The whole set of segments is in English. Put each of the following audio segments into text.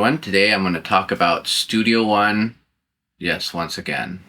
everyone. Today I'm going to talk about Studio One. Yes, once again.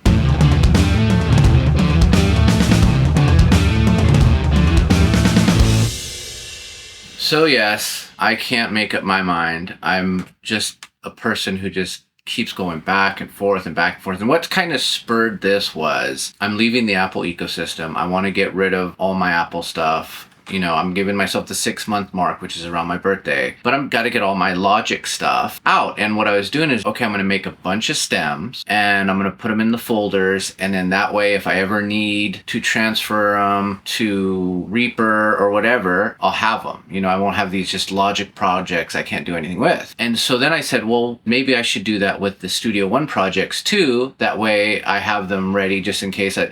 So yes, I can't make up my mind. I'm just a person who just keeps going back and forth and back and forth. And what kind of spurred this was I'm leaving the Apple ecosystem. I want to get rid of all my Apple stuff. You know, I'm giving myself the 6-month mark, which is around my birthday, but I've got to get all my Logic stuff out. And what I was doing is, okay, I'm going to make a bunch of stems and I'm going to put them in the folders. And then that way, if I ever need to transfer them to Reaper or whatever, I'll have them. You know, I won't have these just Logic projects I can't do anything with. And so then I said, well, maybe I should do that with the Studio One projects too. That way I have them ready just in case I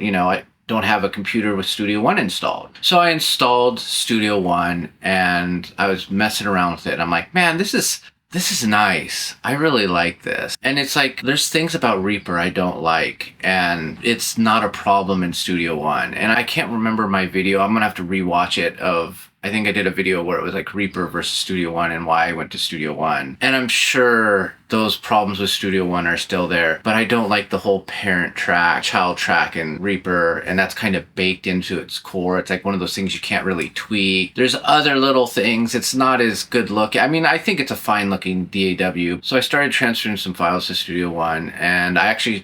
don't have a computer with Studio One installed. So I installed Studio One and I was messing around with it. I'm like, man, this is nice. I really like this. And it's like, there's things about Reaper I don't like, and it's not a problem in Studio One. And I can't remember my video. I'm gonna have to rewatch it I think I did a video where it was like Reaper versus Studio One and why I went to Studio One. And I'm sure those problems with Studio One are still there, but I don't like the whole parent track, child track in Reaper, and that's kind of baked into its core. It's like one of those things you can't really tweak. There's other little things. It's not as good looking. I mean, I think it's a fine looking DAW. So I started transferring some files to Studio One, and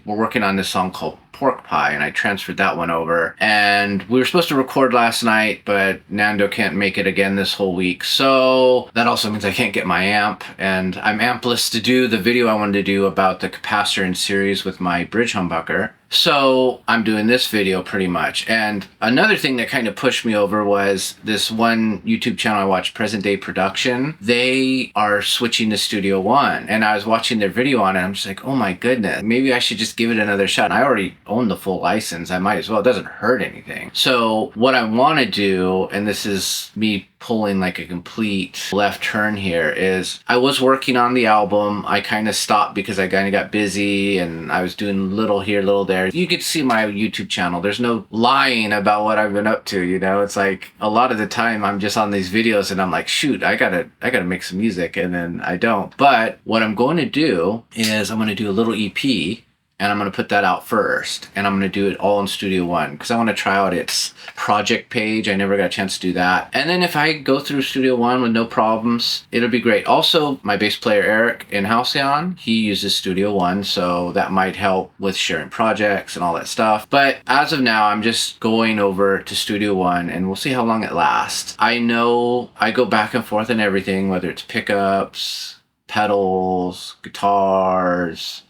we're working on this song called Pork Pie, and I transferred that one over. And we were supposed to record last night, but Nando can't make it again this whole week. So that also means I can't get my amp, and I'm ampless to do the video I wanted to do about the capacitor in series with my bridge humbucker. So I'm doing this video pretty much. And another thing that kind of pushed me over was this one YouTube channel I watched, Present Day Production. They are switching to Studio One, and I was watching their video on it. I'm just like, oh my goodness, maybe I should just give it another shot. I already own the full license. I might as well. It doesn't hurt anything. So what I want to do, and this is me pulling like a complete left turn here, is I was working on the album. I kind of stopped because I kind of got busy and I was doing little here, little there. You could see my YouTube channel. There's no lying about what I've been up to, you know? It's like a lot of the time I'm just on these videos and I'm like, shoot, I gotta make some music, and then I don't. But what I'm going to do is I'm going to do a little EP, and I'm going to put that out first, and I'm going to do it all in Studio One because I want to try out its project page. I never got a chance to do that. And then if I go through Studio One with no problems, it'll be great. Also, my bass player Eric in Halcyon, he uses Studio One, so that might help with sharing projects and all that stuff. But as of now, I'm just going over to Studio One, and we'll see how long it lasts. I know I go back and forth on everything, whether it's pickups, pedals, guitars,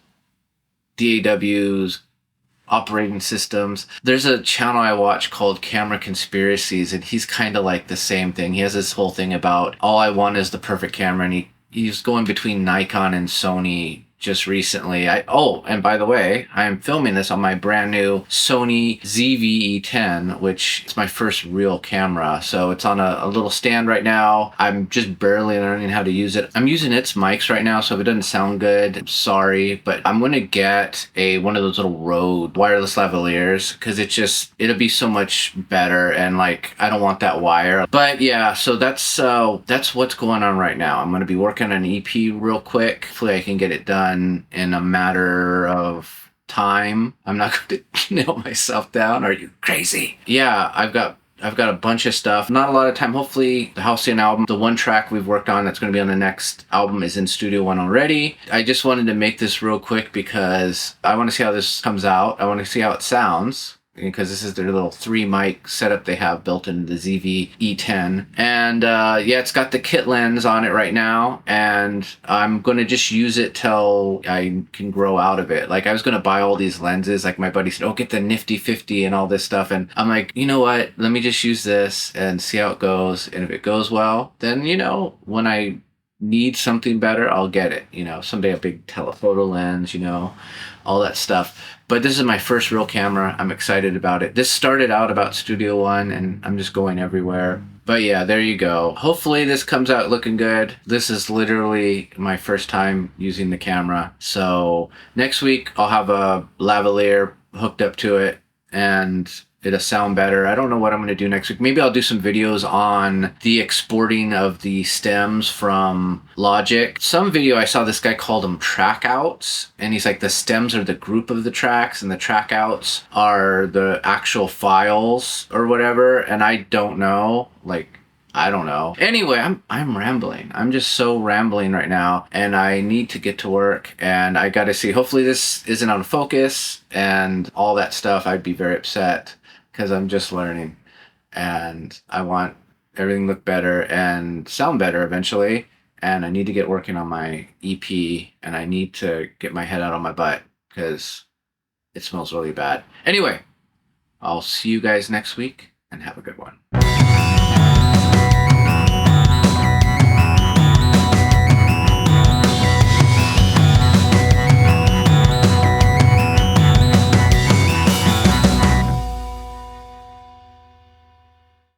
DAWs, operating systems. There's a channel I watch called Camera Conspiracies, and he's kind of like the same thing. He has this whole thing about all I want is the perfect camera, and he's going between Nikon and Sony just recently. And by the way, I am filming this on my brand new Sony ZV-E10, which is my first real camera. So it's on a little stand right now. I'm just barely learning how to use it. I'm using its mics right now, so if it doesn't sound good, I'm sorry, but I'm going to get one of those little Rode wireless lavaliers because it'll be so much better, and like, I don't want that wire. But yeah, so that's what's going on right now. I'm going to be working on an EP real quick. Hopefully I can get it done in a matter of time. I'm not going to nail myself down. Are you crazy? Yeah, I've got a bunch of stuff. Not a lot of time. Hopefully the Halcyon album, the one track we've worked on that's going to be on the next album, is in Studio One already. I just wanted to make this real quick because I want to see how this comes out. I want to see how it sounds, because this is their little 3-mic setup they have built into the ZV-E10. And yeah, it's got the kit lens on it right now, and I'm going to just use it till I can grow out of it. Like, I was going to buy all these lenses. Like, my buddy said, oh, get the Nifty 50 and all this stuff. And I'm like, you know what? Let me just use this and see how it goes. And if it goes well, then, you know, when I need something better, I'll get it. You know, someday a big telephoto lens, you know, all that stuff. But this is my first real camera. I'm excited about it. This started out about Studio One, and I'm just going everywhere. But yeah, there you go. Hopefully this comes out looking good. This is literally my first time using the camera. So next week I'll have a lavalier hooked up to it, and it'll sound better. I don't know what I'm going to do next week. Maybe I'll do some videos on the exporting of the stems from Logic. Some video I saw this guy called them track outs, and he's like, the stems are the group of the tracks and the track outs are the actual files or whatever. And I don't know, like, I don't know. Anyway, I'm rambling. I'm just so rambling right now, and I need to get to work, and I got to see, hopefully this isn't out of focus and all that stuff. I'd be very upset because I'm just learning, and I want everything to look better and sound better eventually, and I need to get working on my EP, and I need to get my head out of my butt because it smells really bad. Anyway, I'll see you guys next week, and have a good one.